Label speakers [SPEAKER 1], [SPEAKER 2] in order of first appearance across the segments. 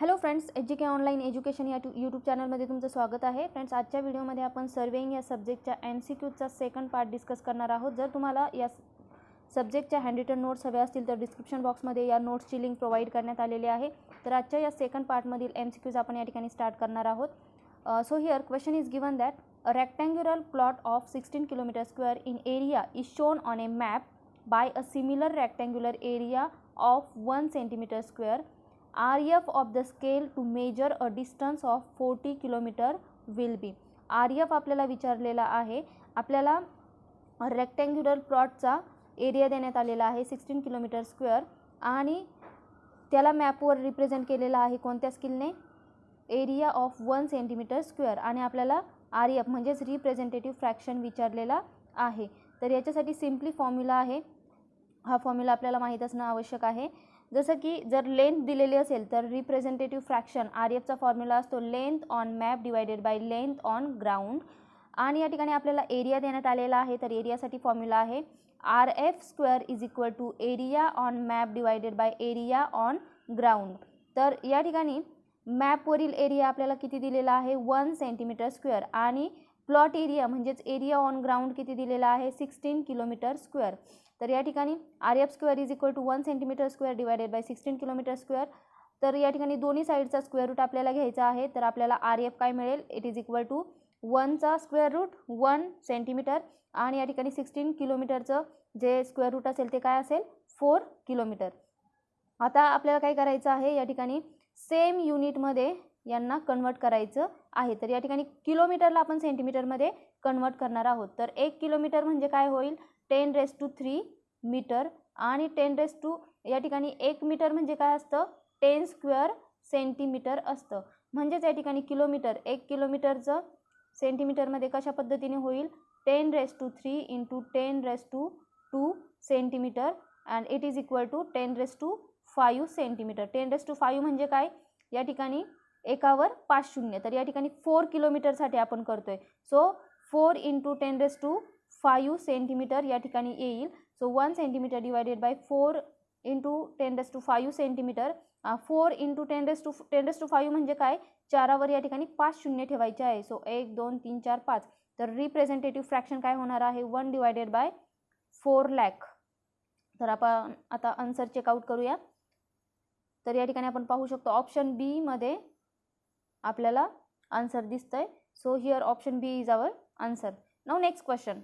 [SPEAKER 1] Hello friends, एज्युके online education या YouTube चॅनलमध्ये तुमचं स्वागत आहे. फ्रेंड्स, आजच्या व्हिडिओमध्ये आपण सर्वेइंग या सब्जेक्टच्या MCQचा सेकंड पार्ट डिस्कस करणार आहोत. जर तुम्हाला या सब्जेक्टच्या हँड रिटन नोट्स हव्या असतील तर डिस्क्रिप्शन बॉक्समध्ये या नोट्सची लिंक प्रोव्हाइड करण्यात आलेली आहे. तर आजच्या या सेकंड पार्टमधील MCQज आपण या ठिकाणी स्टार्ट करणार आहोत. So here question is given that a rectangular plot of 16 kilometre square in area is shown on a map by a similar rectangular area of 1 centimetre square. RF of the scale to measure a distance of 40 kilometer will be. RF आपल्याला विचारलेला आहे. आपल्याला rectangular प्लॉटचा area देण्यात आलेला आहे 16 kilometre square आणि त्याला मॅपवर represent केलेला आहे कोणत्या स्केलने? Area of 1 centimetre square. आणि आपल्याला RF म्हणजेच रिप्रेझेंटेटिव्ह फ्रॅक्शन विचारलेला आहे. तर याच्यासाठी सिम्पली फॉर्म्युला आहे. हा फॉर्म्युला आपल्याला माहीत असणं आवश्यक आहे. जसं की जर लेंथ दिलेली असेल तर रिप्रेझेंटेटिव्ह फ्रॅक्शन RFचा फॉर्म्युला असतो length on map divided by length on ground. आणि या ठिकाणी आपल्याला एरिया देण्यात आलेला आहे. तर एरियासाठी फॉर्म्युला आहे RF square is equal to area on map divided by area on ground. तर या ठिकाणी मॅपवरील एरिया आपल्याला किती दिलेला आहे? 1 सेंटीमीटर स्क्वेअर. आणि प्लॉट एरिया म्हणजेच एरिया ऑन ग्राउंड किती दिलेला आहे? 16 किलोमीटर स्क्वेअर. तर या ठिकाणी RF square is equal to 1 centimetre square divided by 16 kilometre square. तर या ठिकाणी दोन्ही साईडचा स्क्वेअर रूट आपल्याला घ्यायचा आहे. तर आपल्याला RF काय मिळेल? इट इज इक्वल टू 1चा स्क्वेअर रूट 1 सेंटीमीटर आणि या ठिकाणी 16 किलोमीटरचं जे स्क्वेअर रूट असेल ते काय असेल? 4 किलोमीटर. आता आपल्याला काय करायचं आहे? या ठिकाणी सेम युनिटमध्ये यांना कन्वर्ट करायचं आहे. तर या ठिकाणी किलोमीटरला आपण सेंटीमीटरमध्ये कन्वर्ट करणार आहोत. तर 1 किलोमीटर म्हणजे काय होईल? 10⁻³ मीटर. आणि 10⁻, या ठिकाणी 1 मीटर म्हणजे काय असतं? 10 स्क्वेअर सेंटीमीटर असतं. म्हणजेच या ठिकाणी किलोमीटर 1 किलोमीटरचं सेंटीमीटरमध्ये कशा पद्धतीने होईल? 10⁻³ into 10⁻² centimetre and it is equal to 10⁻5 centimetre. 10⁻5 म्हणजे काय? या ठिकाणी एकावर 5 शून्य. तर या ठिकाणी 4 किलोमीटरसाठी आपण करतोय. सो 4 इंटू 10⁻5 सेंटीमीटर या ठिकाणी येईल. So 1 centimetre divided by 4 into 10⁻5 centimetre. 4 into 10⁻5 म्हणजे काय? 4वर या ठिकाणी 5 शून्य ठेवायचे आहे. सो 1 2 3 4 5. तर रिप्रेझेंटेटिव्ह फ्रॅक्शन काय होणार आहे? 1 डिवायडेड बाय 4 लाख. तर आपण आता आन्सर चेकआउट करूया. तर या ठिकाणी आपण पाहू शकतो ऑप्शन बी मध्ये आपल्याला आन्सर दिसतंय. So here option B is our answer. Now next question.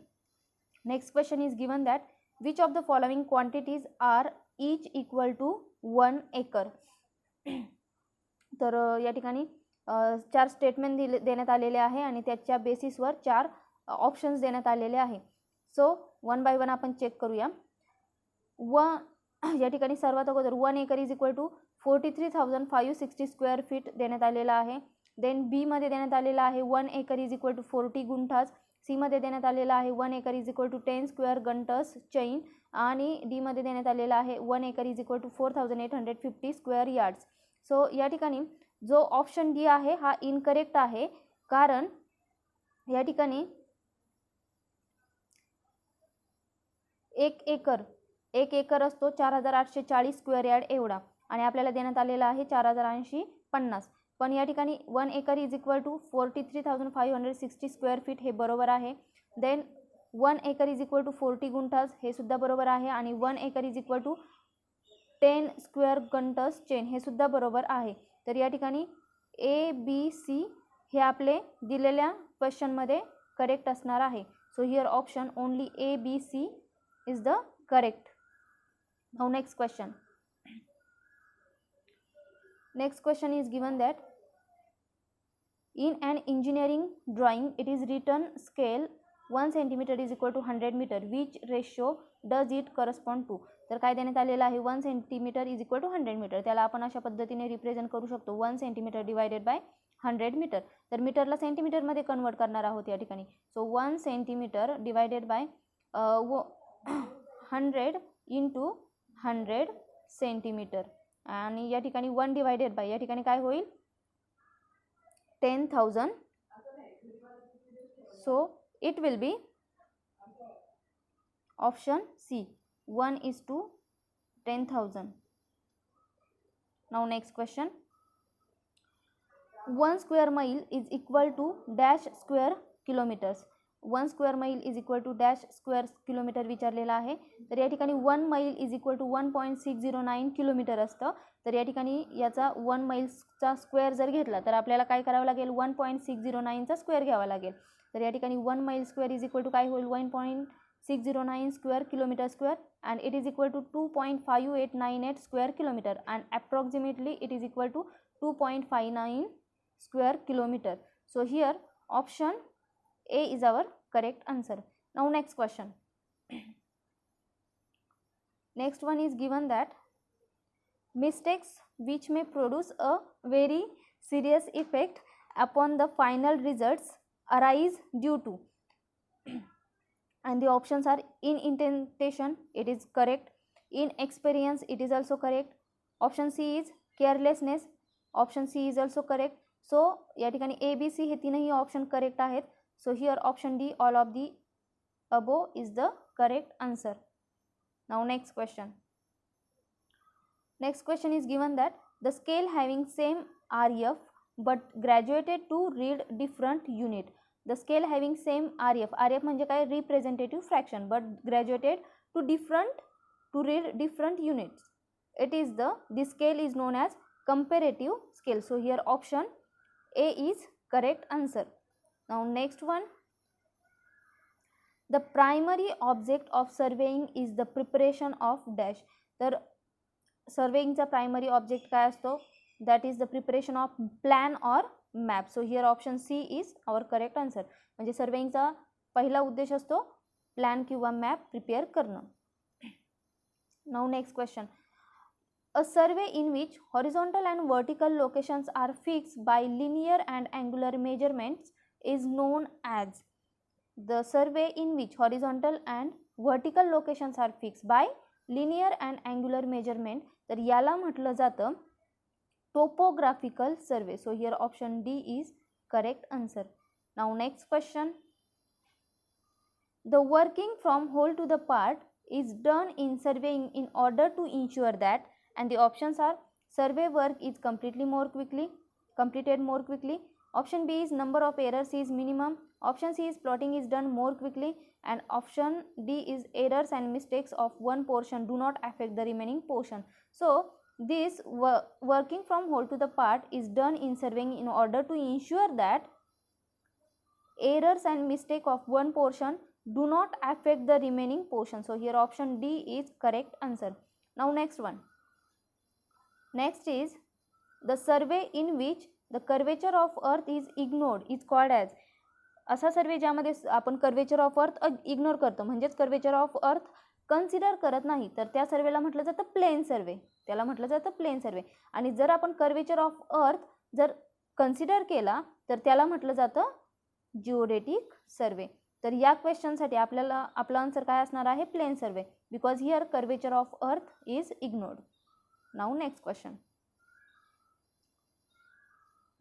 [SPEAKER 1] Next question is given that which of the following quantities are each equal to 1 acre. तर या ठिकाणी 4 स्टेटमेंट देण्यात आलेले आहे आणि त्याच्या बेसिसवर 4 ऑप्शन्स देण्यात आलेले आहे. सो 1 बाय 1 आपण चेक करूया. या ठिकाणी सर्वात अगोदर 1 acre is equal to 43,560 square feet देण्यात आलेला आहे. देन बी मध्ये देण्यात आलेला आहे 1 acre is equal to 40 gunthas. C मध्ये देण्यात आलेला आहे 1 acre is equal to 10 square Gunter's chain. आणि डी मध्ये देण्यात आलेला आहे 1 acre is equal to 4,850 square yards. So या ठिकाणी जो ऑप्शन डी आहे हा इनकरेक्ट आहे. कारण या ठिकाणी 1 एकर असतो 4,840 स्क्वेअर यार्ड एवढा आणि आपल्याला देण्यात आलेला आहे 4,850. पण या ठिकाणी 1 acre is equal to 43,560 square feet हे बरोबर आहे. Then 1 acre is equal to 40 gunthas हे सुद्धा बरोबर आहे. आणि 1 acre is equal to 10 square Gunter's chain हे सुद्धा बरोबर आहे. तर या ठिकाणी ए बी सी हे आपले दिलेल्या क्वेश्चनमध्ये करेक्ट असणार आहे. So here option only A B C is the correct. Now next question. Next question is given that in an engineering drawing it is written scale 1 centimeter is equal to 100 meter. Which ratio does it correspond to? तर काय देण्यात आलेलं आहे? 1 centimetre is equal to 100 metre. त्याला आपण अशा पद्धतीने represent करू शकतो 1 सेंटीमीटर डिवायडेड बाय 100 मीटर. तर मीटरला सेंटीमीटरमध्ये कन्वर्ट करणार आहोत या ठिकाणी. So 1 centimetre divided by 100 into 100 centimetre. आणि या ठिकाणी 1 डिवायडेड बाय या ठिकाणी काय होईल? 10,000. So it will be option C 1:10,000. Now next question. 1 square mile is equal to dash square kilometers. 1 square mile is equal to dash square kilometre विचारलेला आहे. तर या ठिकाणी 1 मैल इज इक्वल टू 1.609 किलोमीटर असतं. तर या ठिकाणी याचा 1 मैल्सचा स्क्वेअर जर घेतला तर आपल्याला काय करावं लागेल, 1.609चा स्क्वेअर घ्यावा लागेल. तर या ठिकाणी 1 मैल स्क्वेअर इज इक्वल टू काय होईल, 1.609 square kilometre square, and it is equal to 2.5898 square kilometre, and approximately it is equal to 2.59 square kilometer. So here option A is our correct answer. Now next question. Next one is given that mistakes which may produce a very serious effect upon the final results arise due to, and the options are inattention, it is correct, inexperience, it is also correct, option C is carelessness, option C is also correct. So या ठिकाणी A B C हे तीनही option correct आहेत. So here option D all of the above is the correct answer. Now next question. Next question is given that the scale having same R F but graduated to read different unit. The scale having same R F, R F म्हणजे काय, representative fraction, but graduated to read different units. It is the scale is non as comparative scale. So here option A is correct answer. Now next one. The primary object of surveying is the preparation of dash. तर surveying चा primary object काय असतो, that is the preparation of plan or map. So here option C is our correct answer. म्हणजे surveying चा पहिला उद्देश असतो plan किंवा map prepare करणं. Now next question. A survey in which horizontal and vertical locations are fixed by linear and angular measurements is known as. The survey in which horizontal and vertical locations are fixed by linear and angular measurement, तर याला म्हटलं जातं topographical survey. So here option D is correct answer. Now next question. The working from whole to the part is done in surveying in order to ensure that, and the options are survey work is completed more quickly, option B is number of errors is minimum, option C is plotting is done more quickly, and option D is errors and mistakes of one portion do not affect the remaining portion. So this working from whole to the part is done in surveying in order to ensure that errors and mistake of one portion do not affect the remaining portion. So here option D is correct answer. Now next one. Next is the survey in which the curvature of earth is ignored is called as. असा सर्वे ज्यामध्ये आपण curvature of अर्थ ignore करतो, म्हणजेच curvature of अर्थ consider करत नाही, तर त्या सर्वेला म्हटलं जातं प्लेन सर्वे. त्याला म्हटलं जातं प्लेन सर्वे. आणि जर आपण कर्वेचर ऑफ अर्थ जर कन्सिडर केला तर त्याला म्हटलं जातं जिओडेटिक सर्वे. तर या क्वेश्चनसाठी आपल्याला आपला आन्सर काय असणार आहे, plane survey, because here curvature of earth is ignored. Now next question.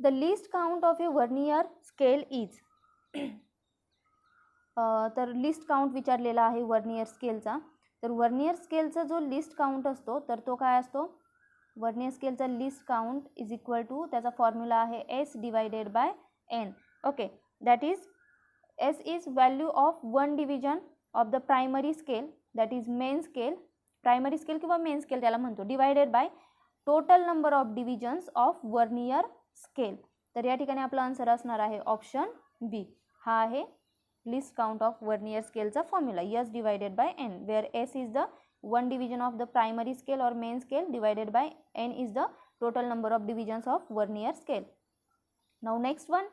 [SPEAKER 1] The least count of a vernier scale is. तर लिस्ट काउंट विचारलेला आहे वर्नियर स्केलचा. तर वर्नियर स्केलचा जो लिस्ट काउंट असतो तर तो काय असतो, वर्नियर स्केलचा least count is equal to, त्याचा फॉर्म्युला आहे S divided by N. Okay, that is S is value of one division of the primary scale, that is main scale, primary scale किंवा main scale त्याला म्हणतो, divided by total number of divisions of vernier scale. तर या ठिकाणी आपला answer असणार आहे option B. हा आहे लिस्ट काउंट ऑफ वर्नियर स्केलचा formula, S divided by N, where S is the one division of the primary scale और main scale, divided by N is the total number of divisions of vernier scale. Now next one.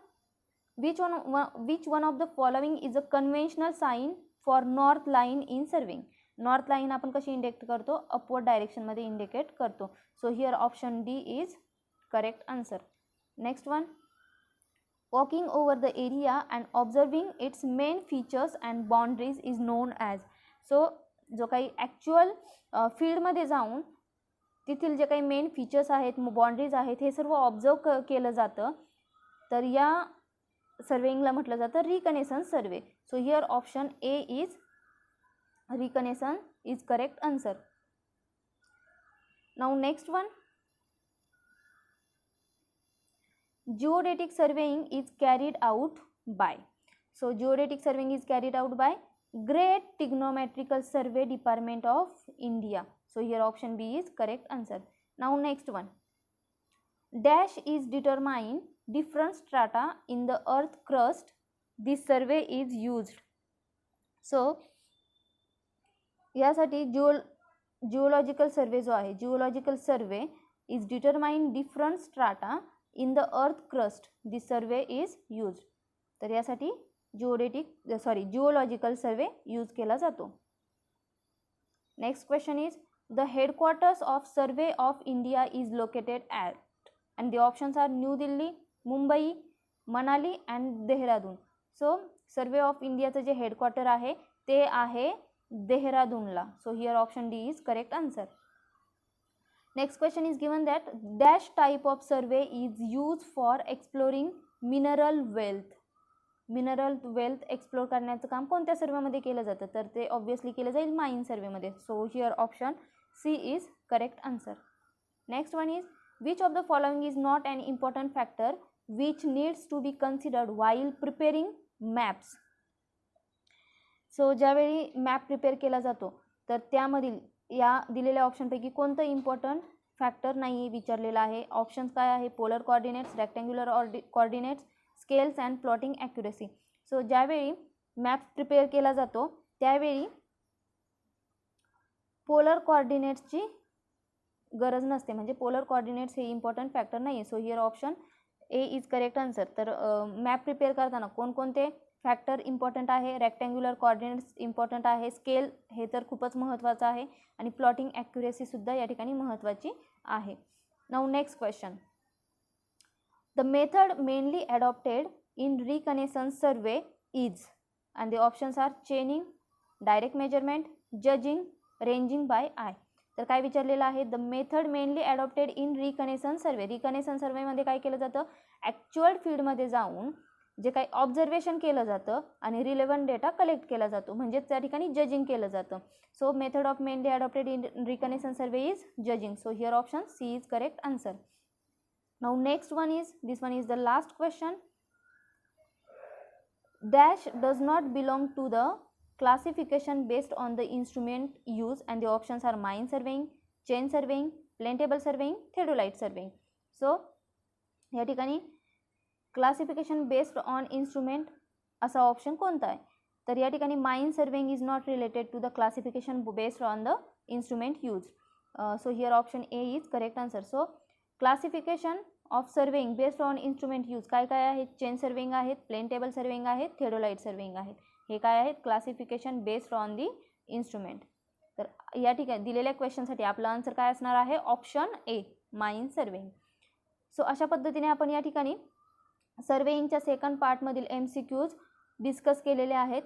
[SPEAKER 1] which one of the following is a conventional sign for north line in surveying. North line आपण कशी indicate करतो, upward डायरेक्शनमध्ये indicate करतो. So here option D is correct answer. Next one. Walking over the area and observing it's main features and boundaries is non as. So जो काही actual फील्डमध्ये जाऊन तिथील जे काही मेन फीचर्स आहेत, बाउंड्रीज आहेत, हे सर्व ऑब्झर्व केलं जातं, तर या सर्वेइंगला म्हटलं जातं reconnaissance survey. So here option A is reconnaissance is correct answer. Now next one. geodetic surveying is carried out by. So geodetic surveying is carried out by Great Trigonometrical Survey Department of India. So here option B is correct answer. Now next one. Dash is determine different strata in the earth crust. This survey is used. So यासाठी geological survey जो आहे, geological survey is determine different strata in the earth crust. This survey is use. तर यासाठी geological survey use केला जातो. Next question is the headquarters of survey of India is located at, and the options are New Delhi, Mumbai, Manali and Dehradun. So survey of इंडियाचं जे headquarter आहे ते आहे देहरादूनला. So here option D is correct answer. Next question is given that dash type of survey is use for exploring mineral wealth. Mineral wealth explore करण्याचं काम कोणत्या सर्वेमध्ये केलं जातं, तर ते ऑब्वियसली केलं जाईल माइन सर्वेमध्ये. So here option C is correct answer. Next one is which of the following is not an important factor which needs to be considered while preparing maps. So ज्यावेळी मॅप प्रिपेअर केला जातो तर त्यामधील या दिलेल्या ऑप्शनपैकी कोणतं important factor नाही विचारलेलं आहे. ऑप्शन्स काय आहे, polar coordinates, rectangular coordinates, scales and plotting accuracy. So ज्यावेळी मॅप प्रिपेअर केला जातो त्यावेळी पोलर कोऑर्डिनेट्सची गरज नसते, म्हणजे पोलर कोऑर्डिनेट्स हे इम्पॉर्टंट फॅक्टर नाही आहे. So here option A is correct answer. तर मॅप प्रिपेअर करताना कोणकोणते फॅक्टर इम्पॉर्टंट आहे, रेक्टँग्युलर कोऑर्डिनेट्स इम्पॉर्टंट आहे, स्केल हे तर खूपच महत्त्वाचं आहे, आणि प्लॉटिंग ॲक्युरेसीसुद्धा या ठिकाणी महत्त्वाची आहे. Now next question. The method mainly adopted in reconnaissance survey is, and the options are chaining, direct measurement, judging, ranging by eye. तर काय विचारलेलं आहे, the method mainly adopted in reconnaissance survey. Reconnaissance सर्वेमध्ये काय केलं जातं, ॲक्च्युअल फील्डमध्ये जाऊन जे काही ऑब्झर्वेशन केलं जातं आणि रिलेव्हंट डेटा कलेक्ट केला जातो, म्हणजे त्या ठिकाणी जजिंग केलं जातं. So method of mainly adopted in reconnaissance survey is judging. So here option C is correct answer. Now next one is, this one is the last question. Dash does not belong to the classification based on the instrument used, and the options are mine surveying, chain surveying, plane table surveying, theodolite surveying. So या ठिकाणी classification based on instrument असा option कोणता आहे, तर या ठिकाणी mine surveying is not related to the classification based on the instrument use. So here option A is correct answer. So classification of surveying based on instrument use काय काय आहेत, chain surveying आहेत, plane table surveying आहेत, theodolite surveying आहेत. हे काय आहेत, classification based on the instrument. तर या ठिकाणी दिलेल्या क्वेश्चनसाठी आपला आन्सर काय असणार आहे, option A, mine surveying. So अशा पद्धतीने आपण या ठिकाणी सर्वेइंगच्या सेकंड पार्टमधील MCQs डिस्कस केलेले आहेत.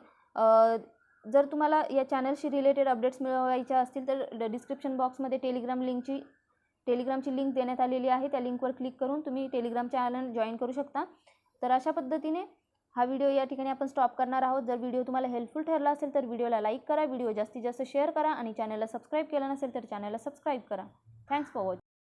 [SPEAKER 1] जर तुम्हाला या चॅनलशी रिलेटेड अपडेट्स मिळवायच्या असतील तर डिस्क्रिप्शन बॉक्समध्ये टेलिग्रामची लिंक देण्यात आलेली आहे. त्या लिंकवर क्लिक करून तुम्ही टेलिग्राम चॅनल जॉईन करू शकता. तर अशा पद्धतीने हा व्हिडिओ या ठिकाणी आपण स्टॉप करणार आहोत. जर व्हिडिओ तुम्हाला हेल्पफुल ठरला असेल तर व्हिडिओला लाईक करा, व्हिडिओ जास्तीत जास्त शेअर करा, आणि चॅनलला सबस्क्राईब केलं नसेल तर चॅनलला सबस्क्राईब करा. Thanks for watching.